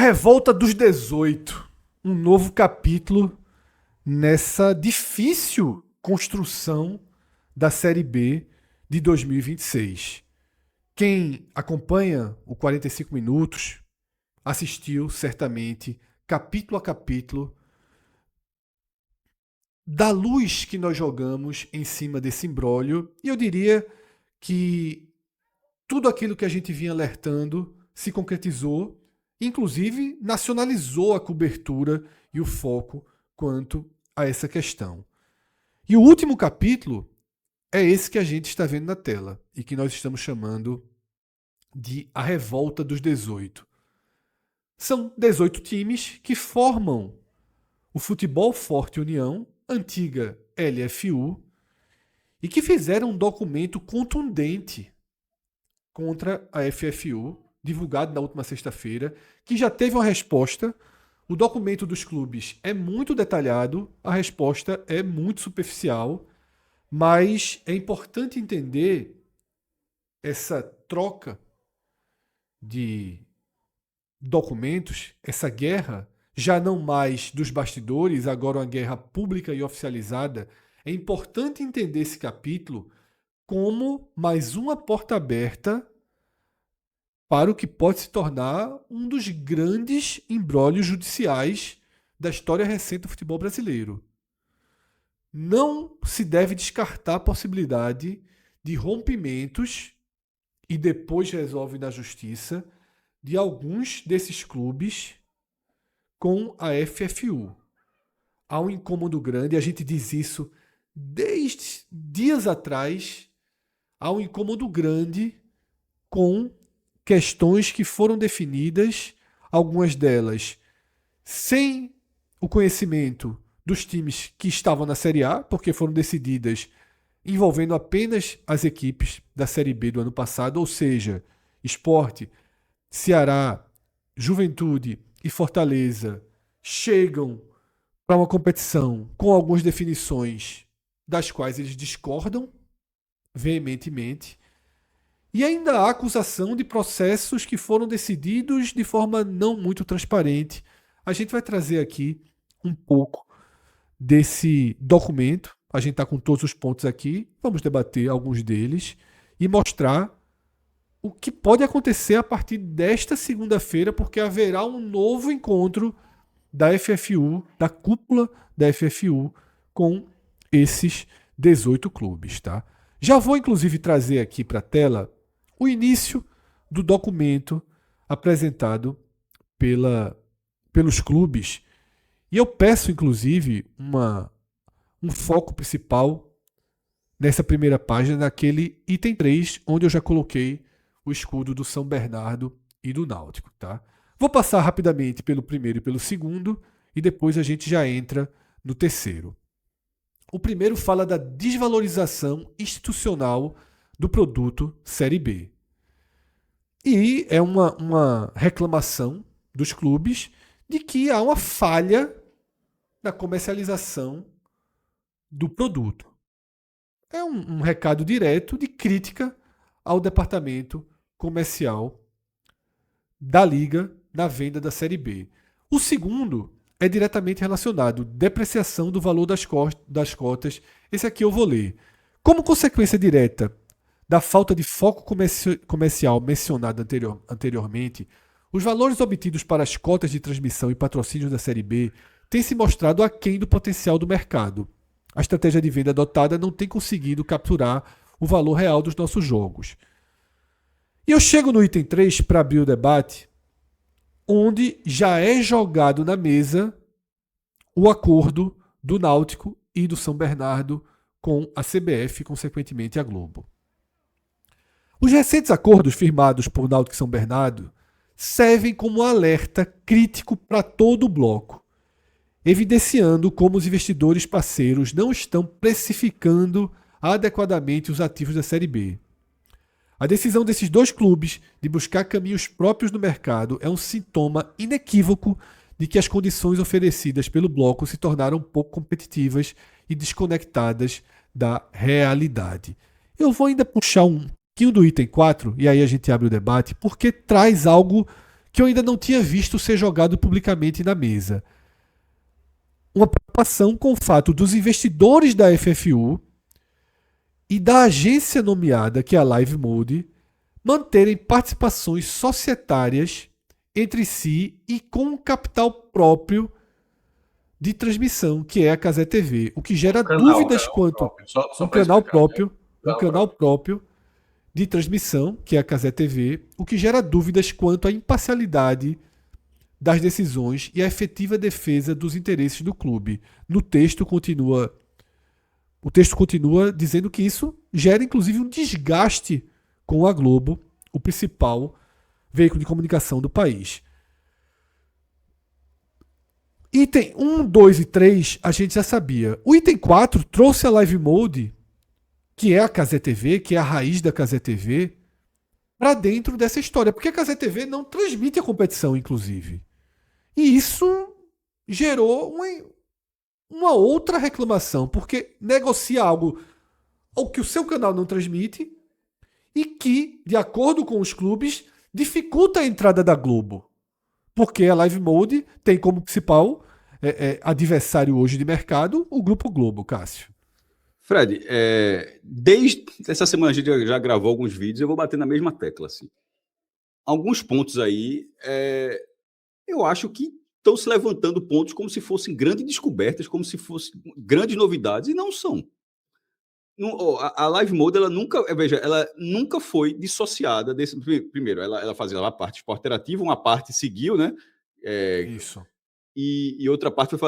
Revolta dos 18. Um novo capítulo nessa difícil construção da Série B de 2026. Quem acompanha o 45 Minutos assistiu certamente, capítulo a capítulo, da luz que nós jogamos em cima desse imbróglio. E eu diria que tudo aquilo que a gente vinha alertando se concretizou, inclusive nacionalizou a cobertura e o foco quanto a essa questão. E o último capítulo é esse que a gente está vendo na tela e que nós estamos chamando de A Revolta dos 18. São 18 times que formam o Futebol Forte União, antiga LFU, e que fizeram um documento contundente contra a FFU, divulgado na última sexta-feira, que já teve uma resposta. O documento dos clubes é muito detalhado, a resposta é muito superficial, mas é importante entender essa troca de documentos, essa guerra, já não mais dos bastidores, agora uma guerra pública e oficializada. É importante entender esse capítulo como mais uma porta aberta para o que pode se tornar um dos grandes imbróglios judiciais da história recente do futebol brasileiro. Não se deve descartar a possibilidade de rompimentos, e depois resolve na justiça, de alguns desses clubes com a FFU. Há um incômodo grande, a gente diz isso desde dias atrás, há um incômodo grande com questões que foram definidas, algumas delas sem o conhecimento dos times que estavam na Série A, porque foram decididas envolvendo apenas as equipes da Série B do ano passado, ou seja, Sport, Ceará, Juventude e Fortaleza chegam para uma competição com algumas definições das quais eles discordam veementemente. E ainda há acusação de processos que foram decididos de forma não muito transparente. A gente vai trazer aqui um pouco desse documento. A gente está com todos os pontos aqui. Vamos debater alguns deles e mostrar o que pode acontecer a partir desta segunda-feira, porque haverá um novo encontro da FFU, da cúpula da FFU, com esses 18 clubes. Tá? Já vou, inclusive, trazer aqui para a tela o início do documento apresentado pelos clubes. E eu peço, inclusive, um foco principal nessa primeira página, naquele item 3, onde eu já coloquei o escudo do São Bernardo e do Náutico. Tá? Vou passar rapidamente pelo primeiro e pelo segundo, e depois a gente já entra no terceiro. O primeiro fala da desvalorização institucional do produto Série B. E é uma reclamação dos clubes de que há uma falha na comercialização do produto. É um recado direto de crítica ao departamento comercial da Liga na venda da Série B. O segundo é diretamente relacionado, depreciação do valor das cotas. Esse aqui eu vou ler. Como consequência direta da falta de foco comercial mencionado anteriormente, os valores obtidos para as cotas de transmissão e patrocínios da Série B têm se mostrado aquém do potencial do mercado. A estratégia de venda adotada não tem conseguido capturar o valor real dos nossos jogos. E eu chego no item 3 para abrir o debate, onde já é jogado na mesa o acordo do Náutico e do São Bernardo com a CBF e, consequentemente, a Globo. Os recentes acordos firmados por Náutico e São Bernardo servem como alerta crítico para todo o bloco, evidenciando como os investidores parceiros não estão precificando adequadamente os ativos da Série B. A decisão desses dois clubes de buscar caminhos próprios no mercado é um sintoma inequívoco de que as condições oferecidas pelo bloco se tornaram pouco competitivas e desconectadas da realidade. Eu vou ainda puxar um pouquinho do item 4, e aí a gente abre o debate, porque traz algo que eu ainda não tinha visto ser jogado publicamente na mesa. Uma preocupação com o fato dos investidores da FFU e da agência nomeada, que é a Live Mode, manterem participações societárias entre si e com um capital próprio de transmissão, que é a Cazé TV, o que gera dúvidas quanto Só um para canal explicar, próprio, um canal próprio de transmissão, que é a Cazé TV, o que gera dúvidas quanto à imparcialidade das decisões e à efetiva defesa dos interesses do clube. O texto continua dizendo que isso gera inclusive um desgaste com a Globo, o principal veículo de comunicação do país. Item 1, 2 e 3 a gente já sabia. O item 4 trouxe a Live Mode, que é a Cazé TV, que é a raiz da Cazé TV, para dentro dessa história. Porque a Cazé TV não transmite a competição, inclusive. E isso gerou uma outra reclamação, porque negocia algo ou que o seu canal não transmite e que, de acordo com os clubes, dificulta a entrada da Globo. Porque a Live Mode tem como principal adversário hoje de mercado o Grupo Globo, Cássio. Fred, desde essa semana a gente já gravou alguns vídeos, eu vou bater na mesma tecla. Assim. Alguns pontos aí, eu acho que estão se levantando pontos como se fossem grandes descobertas, como se fossem grandes novidades, e não são. A Live Mode, ela nunca foi dissociada desse. Primeiro, ela fazia a parte esporte interativo, uma parte seguiu, né? Isso. E outra parte foi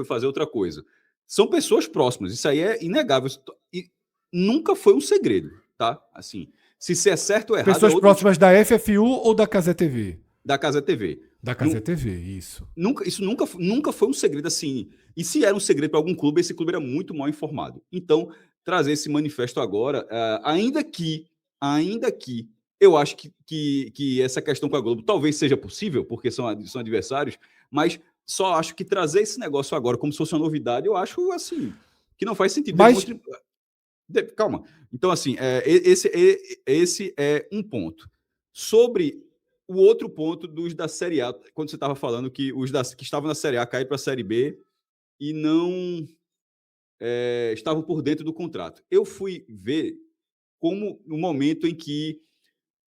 fazer outra coisa. São pessoas próximas, isso aí é inegável. E nunca foi um segredo, tá? Assim, se é certo ou errado. Pessoas próximas da FFU ou da Cazé TV? Da Cazé TV. Da Cazé TV, isso. Isso nunca foi um segredo assim. E se era um segredo para algum clube, esse clube era muito mal informado. Então, trazer esse manifesto agora, ainda que eu acho que essa questão com a Globo talvez seja possível, porque são adversários, mas só acho que trazer esse negócio agora como se fosse uma novidade, eu acho assim, que não faz sentido. Mas... Calma. Então, assim, esse é um ponto. Sobre o outro ponto dos da Série A, quando você estava falando que os que estavam na Série A caíram para a Série B e não estavam por dentro do contrato. Eu fui ver como no momento em que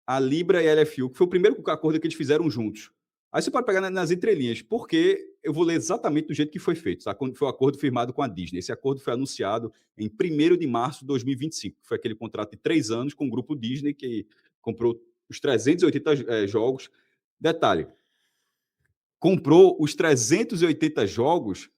a Libra e a LFU, que foi o primeiro acordo que eles fizeram juntos. Aí você pode pegar nas entrelinhas, porque eu vou ler exatamente do jeito que foi feito. Tá? Quando foi o acordo firmado com a Disney. Esse acordo foi anunciado em 1º de março de 2025. Foi aquele contrato de 3 anos com o grupo Disney, que comprou os 380 jogos. Detalhe, comprou os 380 jogos.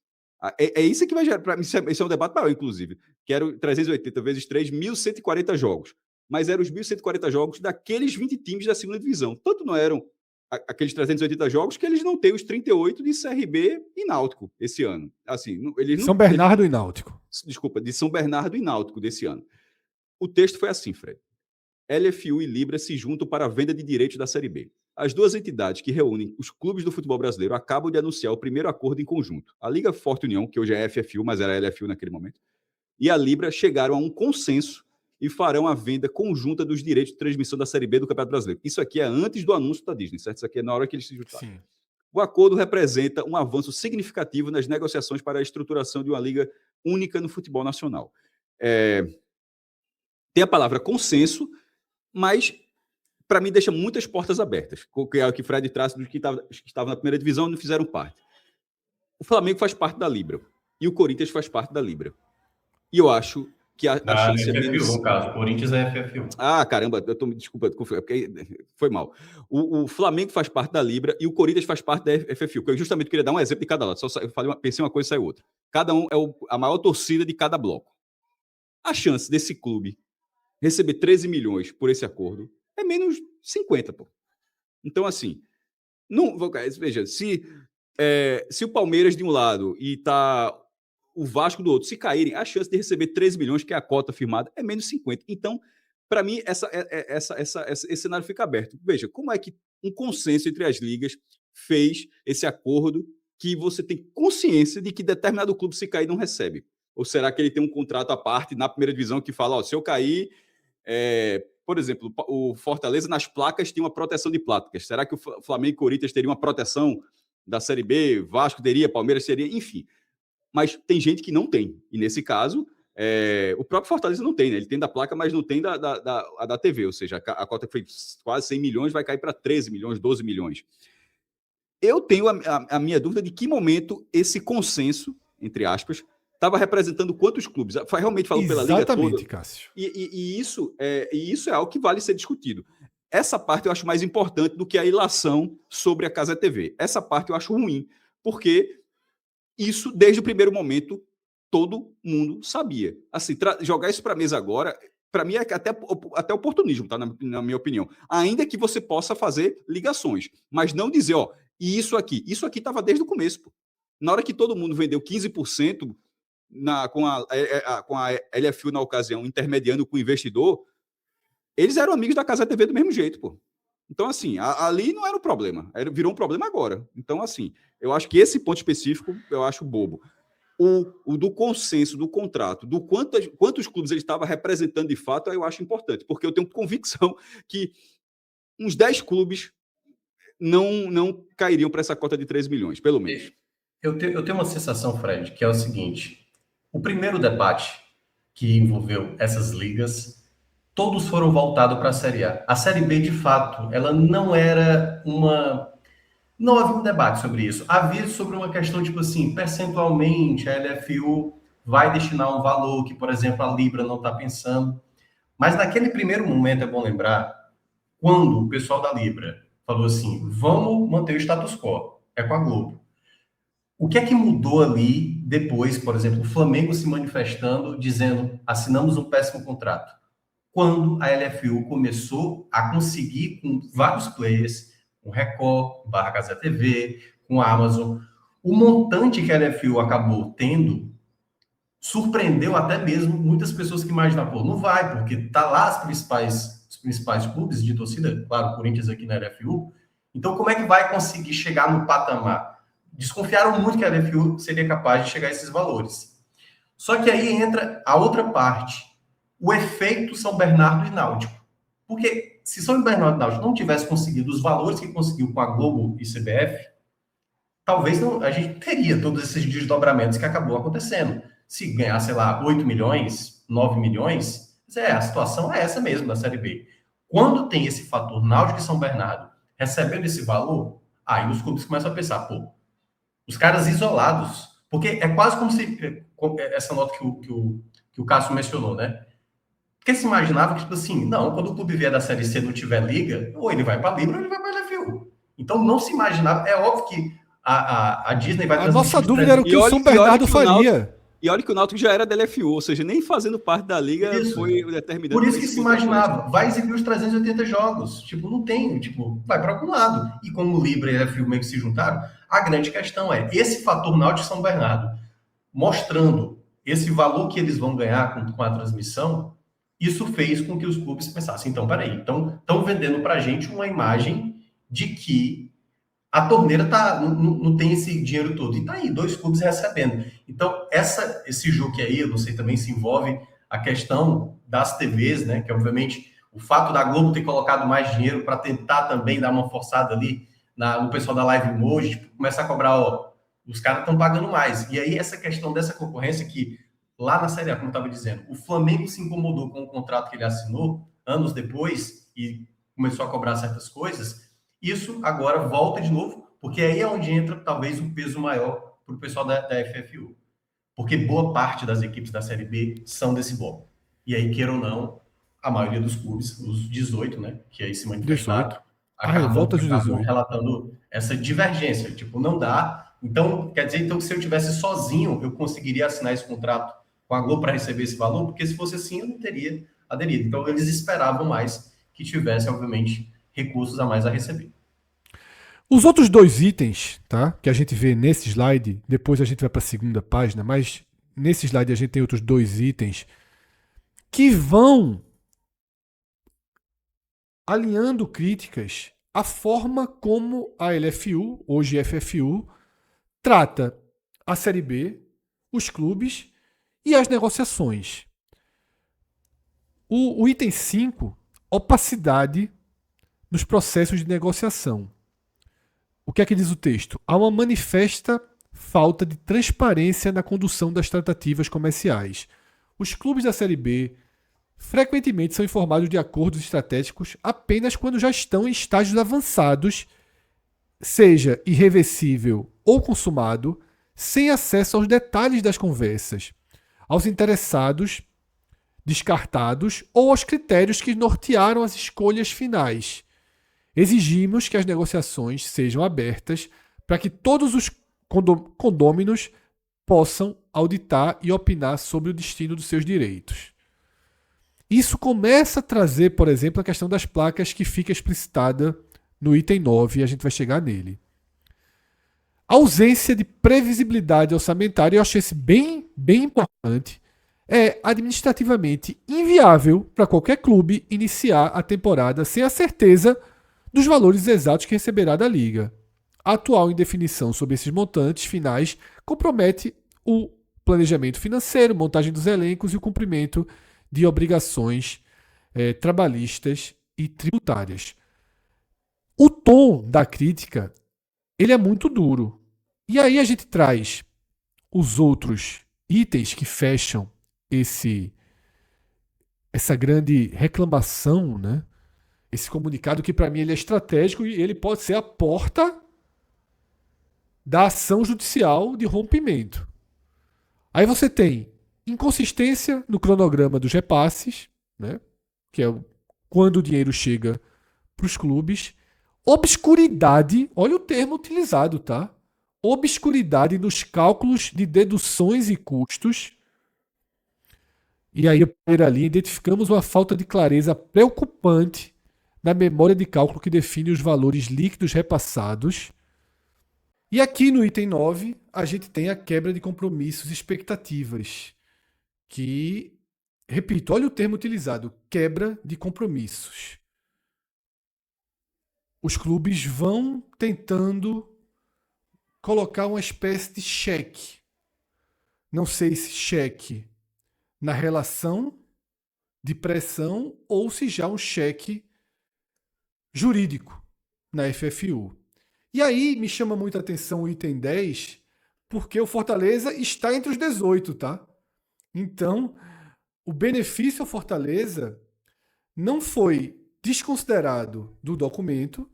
É isso que vai gerar. Para mim, isso é um debate maior, inclusive. Que era 380 vezes 3, 1.140 jogos. Mas eram os 1.140 jogos daqueles 20 times da segunda divisão. Tanto não eram aqueles 380 jogos que eles não têm os 38 de CRB e Náutico esse ano. Assim, São Bernardo e Náutico. Desculpa, de São Bernardo e Náutico desse ano. O texto foi assim, Fred. LFU e Libra se juntam para a venda de direitos da Série B. As duas entidades que reúnem os clubes do futebol brasileiro acabam de anunciar o primeiro acordo em conjunto. A Liga Forte União, que hoje é FFU, mas era LFU naquele momento, e a Libra chegaram a um consenso e farão a venda conjunta dos direitos de transmissão da Série B do Campeonato Brasileiro. Isso aqui é antes do anúncio da Disney, certo? Isso aqui é na hora que eles se juntaram. Sim. O acordo representa um avanço significativo nas negociações para a estruturação de uma liga única no futebol nacional. Tem a palavra consenso, mas para mim deixa muitas portas abertas, que é o que Fred traz dos que estavam na primeira divisão e não fizeram parte. O Flamengo faz parte da Libra e o Corinthians faz parte da Libra. E eu acho que a chance é menos... no caso, Corinthians é FFU. Caramba, desculpa, foi mal. O Flamengo faz parte da Libra e o Corinthians faz parte da FFU, que eu justamente queria dar um exemplo de cada lado, pensei uma coisa e saiu outra. Cada um é a maior torcida de cada bloco. A chance desse clube receber 13 milhões por esse acordo é menos 50, pô. Então, assim, veja, se o Palmeiras de um lado e tá o Vasco do outro, se caírem, a chance de receber 13 milhões, que é a cota firmada, é menos 50. Então, para mim, esse cenário fica aberto. Veja, como é que um consenso entre as ligas fez esse acordo que você tem consciência de que determinado clube, se cair, não recebe? Ou será que ele tem um contrato à parte na primeira divisão que fala, se eu cair, por exemplo, o Fortaleza nas placas tinha uma proteção de placas. Será que o Flamengo e Corinthians teriam uma proteção da Série B? Vasco teria, Palmeiras teria, enfim. Mas tem gente que não tem. E nesse caso, o próprio Fortaleza não tem, né? Ele tem da placa, mas não tem da TV. Ou seja, a cota que foi quase 100 milhões vai cair para 13 milhões, 12 milhões. Eu tenho a minha dúvida de que momento esse consenso, entre aspas, estava representando quantos clubes. Realmente falou pela Liga toda. Exatamente, Cássio. E isso é algo que vale ser discutido. Essa parte eu acho mais importante do que a ilação sobre a Casa TV. Essa parte eu acho ruim, porque isso, desde o primeiro momento, todo mundo sabia. Assim, jogar isso para a mesa agora, para mim, é até oportunismo, tá? Na minha opinião. Ainda que você possa fazer ligações, mas não dizer, e isso aqui estava desde o começo. Pô. Na hora que todo mundo vendeu 15% com a LFU na ocasião, intermediando com o investidor, eles eram amigos da Casa TV do mesmo jeito, pô. Então, assim, ali não era o problema, virou um problema agora. Então, assim, eu acho que esse ponto específico eu acho bobo. O do consenso, do contrato, do quantos clubes ele estava representando de fato, eu acho importante, porque eu tenho convicção que uns 10 clubes não cairiam para essa cota de 3 milhões, pelo menos. Eu tenho uma sensação, Fred, que é o seguinte: o primeiro debate que envolveu essas ligas, todos foram voltados para a Série A. A Série B, de fato, ela não era uma... Não havia um debate sobre isso. Havia sobre uma questão, tipo assim, percentualmente a LFU vai destinar um valor que, por exemplo, a Libra não está pensando. Mas naquele primeiro momento, é bom lembrar, quando o pessoal da Libra falou assim, vamos manter o status quo, é com a Globo. O que é que mudou ali depois, por exemplo, o Flamengo se manifestando, dizendo, assinamos um péssimo contrato? Quando a LFU começou a conseguir, com vários players, com Record, Barra Casa TV, com a Amazon, o montante que a LFU acabou tendo surpreendeu até mesmo muitas pessoas que imaginavam, pô, não vai, porque tá lá os principais clubes de torcida, claro, o Corinthians aqui na LFU, então como é que vai conseguir chegar no patamar? Desconfiaram muito que a LFU seria capaz de chegar a esses valores. Só que aí entra a outra parte, o efeito São Bernardo e Náutico. Porque se São Bernardo e Náutico não tivesse conseguido os valores que conseguiu com a Globo e CBF, talvez a gente teria todos esses desdobramentos que acabou acontecendo. Se ganhar, sei lá, 8 milhões, 9 milhões, a situação é essa mesmo da Série B. Quando tem esse fator Náutico e São Bernardo recebendo esse valor, aí os clubes começam a pensar, pô, os caras isolados, porque é quase como se, essa nota que o Cássio mencionou, né? Porque se imaginava que, tipo assim, não, quando o clube vier da Série C e não tiver liga, ou ele vai para a Libra ou ele vai para a LFU. Então não se imaginava, é óbvio que a Disney vai transmitir... A nossa dúvida era o que o São Bernardo faria. E olha que o Náutico já era da LFU, ou seja, nem fazendo parte da liga isso. Foi determinante. Por isso que se imaginava, vai exibir os 380 jogos. Tipo, não tem, tipo, vai para algum lado. E como o Libra e a LFU meio que se juntaram, a grande questão é, esse fator Náutico e São Bernardo, mostrando esse valor que eles vão ganhar com a transmissão, isso fez com que os clubes pensassem, então, peraí, estão vendendo para a gente uma imagem de que a torneira não tem esse dinheiro todo. E tá aí, 2 clubes recebendo. Então, esse jogo aí, eu não sei também se envolve a questão das TVs, né? Que, obviamente, o fato da Globo ter colocado mais dinheiro para tentar também dar uma forçada ali no pessoal da Live Mode, tipo, começar a cobrar, os caras estão pagando mais. E aí, essa questão dessa concorrência que, lá na Série A, como eu estava dizendo, o Flamengo se incomodou com o contrato que ele assinou anos depois e começou a cobrar certas coisas. Isso agora volta de novo, porque aí é onde entra talvez um peso maior para o pessoal da FFU. Porque boa parte das equipes da Série B são desse bloco. E aí, queira ou não, a maioria dos clubes, os 18, né, que aí se manifestaram, acabam relatando essa divergência. Tipo, não dá. Então, quer dizer, então, que se eu tivesse sozinho, eu conseguiria assinar esse contrato com a Globo para receber esse valor, porque se fosse assim, eu não teria aderido. Então, eles esperavam mais que tivesse, obviamente, recursos a mais a receber. Os outros 2 itens, tá, que a gente vê nesse slide, depois a gente vai para a segunda página, mas nesse slide a gente tem outros 2 itens que vão alinhando críticas à forma como a LFU, hoje FFU, trata a Série B, os clubes e as negociações. O item 5, opacidade nos processos de negociação. O que é que diz o texto? Há uma manifesta falta de transparência na condução das tratativas comerciais. Os clubes da Série B frequentemente são informados de acordos estratégicos apenas quando já estão em estágios avançados, seja irreversível ou consumado, sem acesso aos detalhes das conversas, aos interessados descartados ou aos critérios que nortearam as escolhas finais. Exigimos que as negociações sejam abertas para que todos os condôminos possam auditar e opinar sobre o destino dos seus direitos. Isso começa a trazer, por exemplo, a questão das placas que fica explicitada no item 9, e a gente vai chegar nele. A ausência de previsibilidade orçamentária, eu achei esse bem importante, é administrativamente inviável para qualquer clube iniciar a temporada sem a certeza dos valores exatos que receberá da Liga. A atual indefinição sobre esses montantes finais compromete o planejamento financeiro, montagem dos elencos e o cumprimento de obrigações trabalhistas e tributárias. O tom da crítica ele é muito duro. E aí a gente traz os outros itens que fecham essa grande reclamação, né? Esse comunicado que para mim ele é estratégico e ele pode ser a porta da ação judicial de rompimento. Aí você tem inconsistência no cronograma dos repasses, né? Que é quando o dinheiro chega para os clubes. Obscuridade, olha o termo utilizado, tá? Obscuridade nos cálculos de deduções e custos. E aí, a primeira linha, identificamos uma falta de clareza preocupante na memória de cálculo que define os valores líquidos repassados. E aqui no item 9, a gente tem a quebra de compromissos e expectativas. Que, repito, olha o termo utilizado, quebra de compromissos. Os clubes vão tentando colocar uma espécie de cheque. Não sei se cheque na relação de pressão ou se já um cheque jurídico na FFU. E aí me chama muita atenção o item 10, porque o Fortaleza está entre os 18, tá? Então, o benefício ao Fortaleza não foi desconsiderado do documento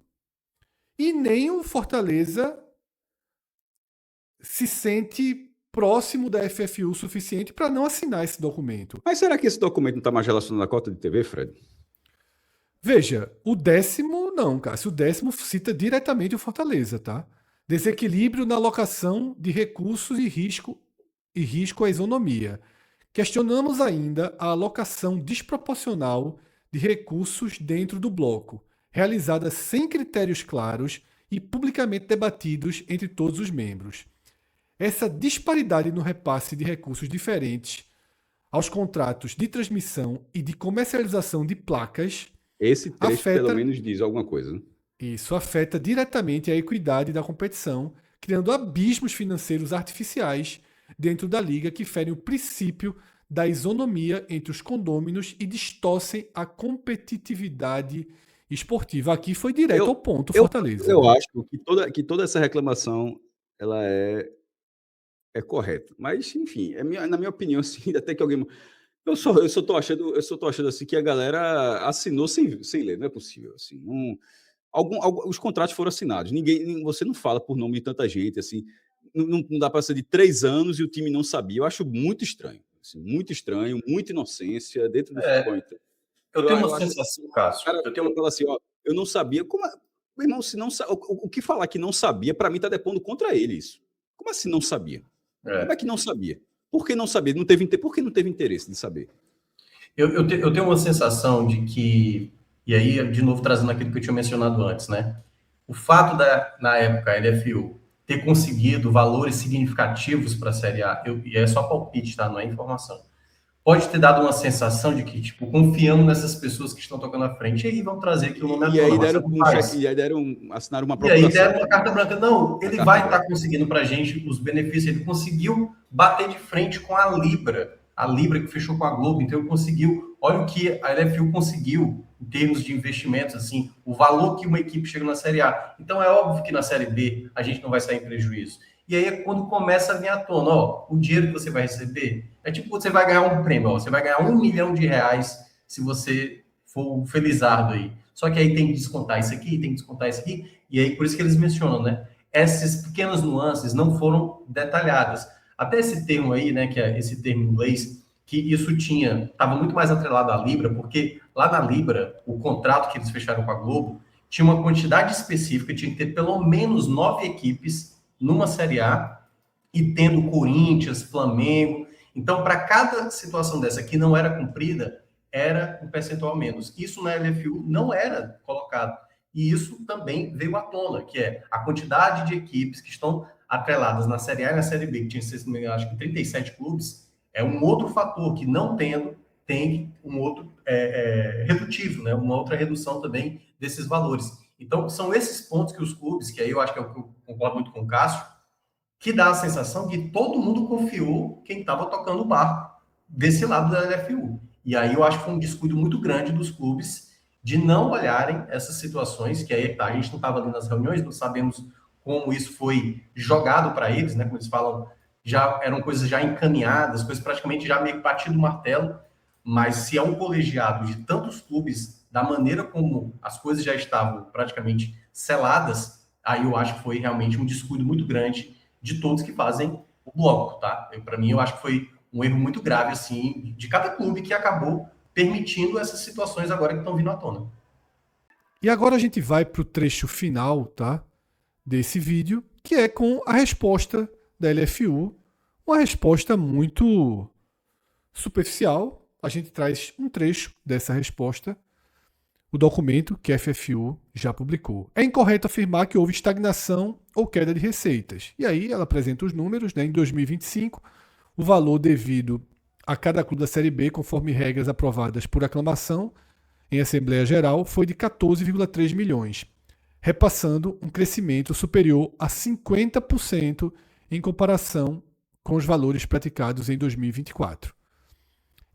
e nem o Fortaleza se sente próximo da FFU o suficiente para não assinar esse documento. Mas será que esse documento não está mais relacionado à cota de TV, Fred? Veja, o 10º não, Cássio. O 10º cita diretamente o Fortaleza, tá? Desequilíbrio na alocação de recursos e risco à isonomia. Questionamos ainda a alocação desproporcional de recursos dentro do bloco, realizada sem critérios claros e publicamente debatidos entre todos os membros. Essa disparidade no repasse de recursos diferentes aos contratos de transmissão e de comercialização de placas. Esse trecho pelo menos diz alguma coisa, né? Isso afeta diretamente a equidade da competição, criando abismos financeiros artificiais dentro da liga que ferem o princípio da isonomia entre os condôminos e distorcem a competitividade esportiva. Aqui foi direto ao ponto, Fortaleza. Eu acho que toda essa reclamação ela é correta. Mas, enfim, na minha opinião, assim, até que alguém... Eu só tô achando assim que a galera assinou sem ler, não é possível. Assim, os contratos foram assinados. Você não fala por nome de tanta gente, assim, não dá para ser de 3 anos e o time não sabia. Eu acho muito estranho. Assim, muito estranho, muita inocência dentro do futebol. Eu tenho uma sensação, Cássio. Eu falo assim, ó, eu não sabia. Meu irmão, se não, o que falar que não sabia, para mim está depondo contra ele isso. Como assim não sabia? Como é que não sabia? Por que não sabia? Por que não teve interesse de saber? Eu tenho uma sensação de que, e aí, de novo, trazendo aquilo que eu tinha mencionado antes, né? O fato na época, a LFU ter conseguido valores significativos para a Série A, e é só palpite, tá? Não é informação. Pode ter dado uma sensação de que, tipo, confiando nessas pessoas que estão tocando à frente, e aí vão trazer aquilo no nome. E aí assinaram uma procuração. E aí deram uma carta branca. Não, ele vai estar conseguindo para a gente os benefícios. Ele conseguiu bater de frente com a Libra que fechou com a Globo. Então ele conseguiu. Olha o que a LFU conseguiu em termos de investimentos, assim, o valor que uma equipe chega na Série A. Então, é óbvio que na Série B a gente não vai sair em prejuízo. E aí é quando começa a vir à tona, ó, o dinheiro que você vai receber, é tipo, você vai ganhar um prêmio, ó, você vai ganhar R$ 1 milhão se você for felizardo aí. Só que aí tem que descontar isso aqui, tem que descontar isso aqui, e aí por isso que eles mencionam, né? Essas pequenas nuances não foram detalhadas. Até esse termo aí, né, que é esse termo em inglês, que isso estava muito mais atrelado à Libra, porque lá na Libra, o contrato que eles fecharam com a Globo tinha uma quantidade específica, tinha que ter pelo menos 9 equipes numa Série A, e tendo Corinthians, Flamengo. Então, para cada situação dessa que não era cumprida, era um percentual menos. Isso na LFU não era colocado. E isso também veio à tona, que é a quantidade de equipes que estão atreladas na Série A e na Série B, que tinha, acho que 37 clubes, é um outro fator que não tendo, tem um outro redutivo, né? Uma outra redução também desses valores. Então, são esses pontos que os clubes, que aí eu acho que é o que eu concordo muito com o Cássio, que dá a sensação que todo mundo confiou quem estava tocando o barco desse lado da LFU. E aí eu acho que foi um descuido muito grande dos clubes de não olharem essas situações, que aí a gente não estava ali nas reuniões, não sabemos como isso foi jogado para eles, né? Como eles falam, já eram coisas já encaminhadas, coisas praticamente já meio batido o martelo, mas se é um colegiado de tantos clubes, da maneira como as coisas já estavam praticamente seladas, aí eu acho que foi realmente um descuido muito grande de todos que fazem o bloco, tá? Para mim, eu acho que foi um erro muito grave, assim, de cada clube que acabou permitindo essas situações agora que estão vindo à tona. E agora a gente vai para o trecho final, tá? Desse vídeo, que é com a resposta da LFU, uma resposta muito superficial. A gente traz um trecho dessa resposta, o documento que a FFU já publicou. É incorreto afirmar que houve estagnação ou queda de receitas. E aí ela apresenta os números, né? Em 2025, o valor devido a cada clube da Série B, conforme regras aprovadas por aclamação em Assembleia Geral, foi de 14,3 milhões, repassando um crescimento superior a 50% em comparação com os valores praticados em 2024.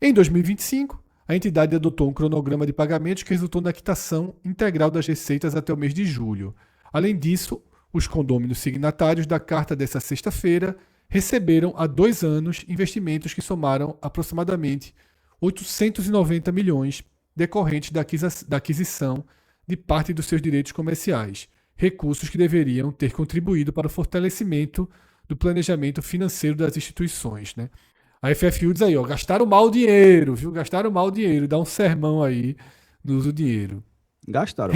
Em 2025, a entidade adotou um cronograma de pagamentos que resultou na quitação integral das receitas até o mês de julho. Além disso, os condôminos signatários da carta dessa sexta-feira receberam há 2 anos investimentos que somaram aproximadamente 890 milhões decorrentes da aquisição de parte dos seus direitos comerciais, recursos que deveriam ter contribuído para o fortalecimento do planejamento financeiro das instituições, né? A FFU diz aí, ó, gastaram mal o dinheiro, viu? Gastaram mal o dinheiro, dá um sermão aí no uso do dinheiro. Gastaram.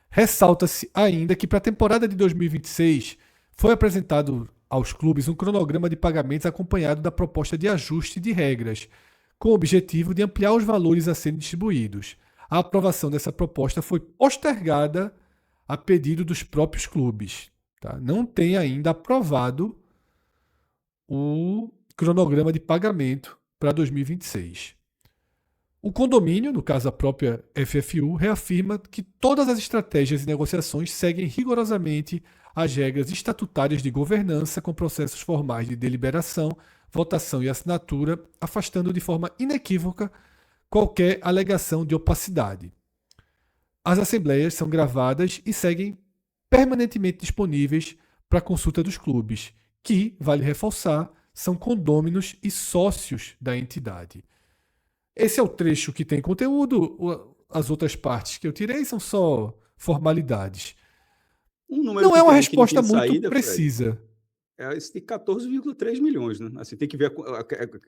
Ressalta-se ainda que para a temporada de 2026 foi apresentado aos clubes um cronograma de pagamentos acompanhado da proposta de ajuste de regras, com o objetivo de ampliar os valores a serem distribuídos. A aprovação dessa proposta foi postergada a pedido dos próprios clubes. Tá? Não tem ainda aprovado o cronograma de pagamento para 2026. O condomínio, no caso a própria FFU, reafirma que todas as estratégias e negociações seguem rigorosamente as regras estatutárias de governança com processos formais de deliberação, votação e assinatura, afastando de forma inequívoca qualquer alegação de opacidade. As assembleias são gravadas e seguem permanentemente disponíveis para consulta dos clubes, que, vale reforçar, são condôminos e sócios da entidade. Esse é o trecho que tem conteúdo, as outras partes que eu tirei são só formalidades. Não é uma resposta muito saída, precisa. É esse de 14,3 milhões, né? Assim, tem que ver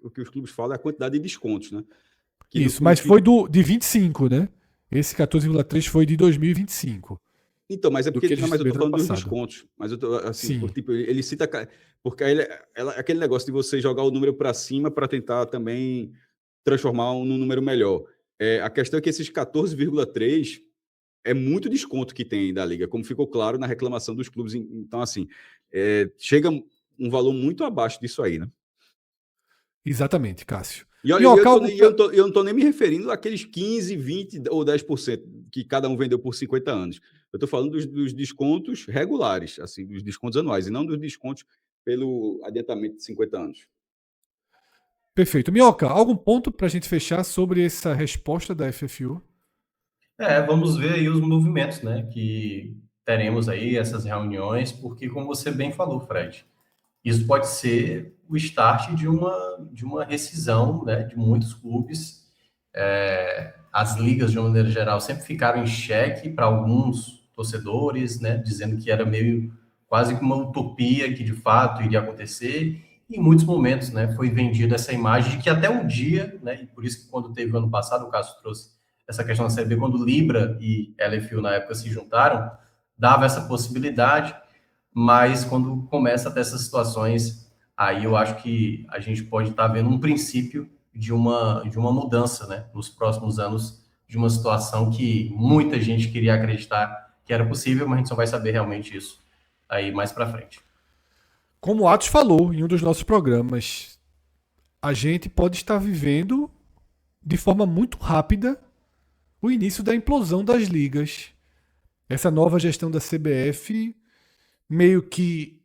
o que os clubes falam, a quantidade de descontos, né? Que isso, mas foi de 25, né? Esse 14,3 foi de 2025. Então, mas é porque mas eu tô falando dos descontos. Mas eu tô, assim, tipo, ele cita. Porque aquele negócio de você jogar o número para cima para tentar também transformar num número melhor. A questão é que esses 14,3 é muito desconto que tem da Liga, como ficou claro na reclamação dos clubes. Então, assim, chega um valor muito abaixo disso aí, né? Exatamente, Cássio. E eu não estou nem me referindo àqueles 15, 20 ou 10% que cada um vendeu por 50 anos. Eu estou falando dos descontos regulares, assim, dos descontos anuais, e não dos descontos pelo adiantamento de 50 anos. Perfeito. Minhoca, algum ponto para a gente fechar sobre essa resposta da FFU? Vamos ver aí os movimentos, né? Que teremos aí essas reuniões, porque como você bem falou, Fred, isso pode ser o start de uma rescisão, né, de muitos clubes. As ligas, de uma maneira geral, sempre ficaram em xeque para alguns torcedores, né, dizendo que era meio quase que uma utopia que de fato iria acontecer. E em muitos momentos, né, foi vendida essa imagem de que até um dia, né, e por isso que quando teve o ano passado, o Cássio trouxe essa questão da Série B, quando Libra e LFU na época se juntaram, dava essa possibilidade, mas quando começa a ter essas situações, aí eu acho que a gente pode estar vendo um princípio de uma mudança, né, nos próximos anos, de uma situação que muita gente queria acreditar que era possível, mas a gente só vai saber realmente isso aí mais para frente. Como o Atos falou em um dos nossos programas, a gente pode estar vivendo de forma muito rápida o início da implosão das ligas. Essa nova gestão da CBF meio que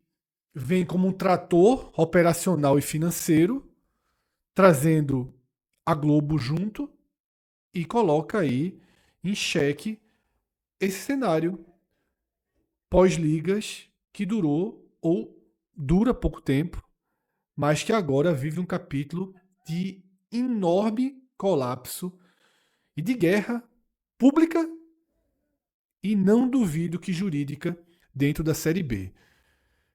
vem como um trator operacional e financeiro, trazendo a Globo junto e coloca aí em xeque esse cenário pós-ligas que durou ou dura pouco tempo, mas que agora vive um capítulo de enorme colapso e de guerra pública e não duvido que jurídica dentro da Série B.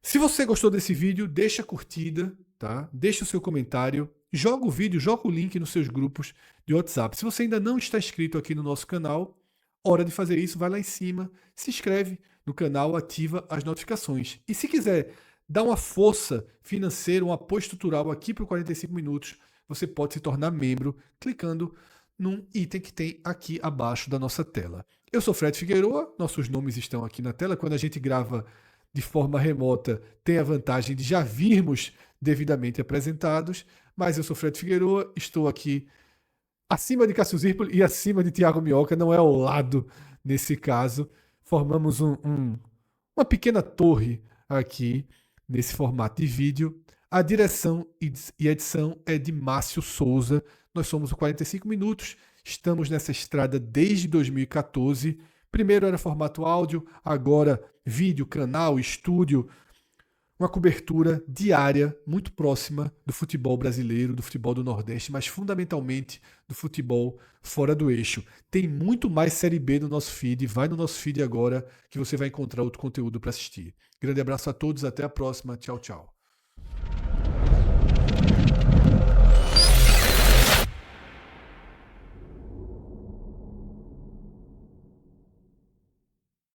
Se você gostou desse vídeo, deixa a curtida, tá? Deixa o seu comentário, joga o vídeo, joga o link nos seus grupos de WhatsApp. Se você ainda não está inscrito aqui no nosso canal, hora de fazer isso, vai lá em cima, se inscreve no canal, ativa as notificações. E se quiser dar uma força financeira, um apoio estrutural aqui para o 45 minutos, você pode se tornar membro clicando num item que tem aqui abaixo da nossa tela. Eu sou Fred Figueroa, nossos nomes estão aqui na tela. Quando a gente grava de forma remota, tem a vantagem de já virmos devidamente apresentados, mas eu sou Fred Figueroa, estou aqui acima de Cássio Zirpoli e acima de Thiago Minhoca, não é ao lado nesse caso. Formamos uma pequena torre aqui nesse formato de vídeo. A direção e edição é de Márcio Souza. Nós somos o 45 Minutos, estamos nessa estrada desde 2014. Primeiro era formato áudio, agora vídeo, canal, estúdio. Uma cobertura diária, muito próxima do futebol brasileiro, do futebol do Nordeste, mas fundamentalmente do futebol fora do eixo. Tem muito mais Série B no nosso feed. Vai no nosso feed agora que você vai encontrar outro conteúdo para assistir. Grande abraço a todos, até a próxima. Tchau, tchau.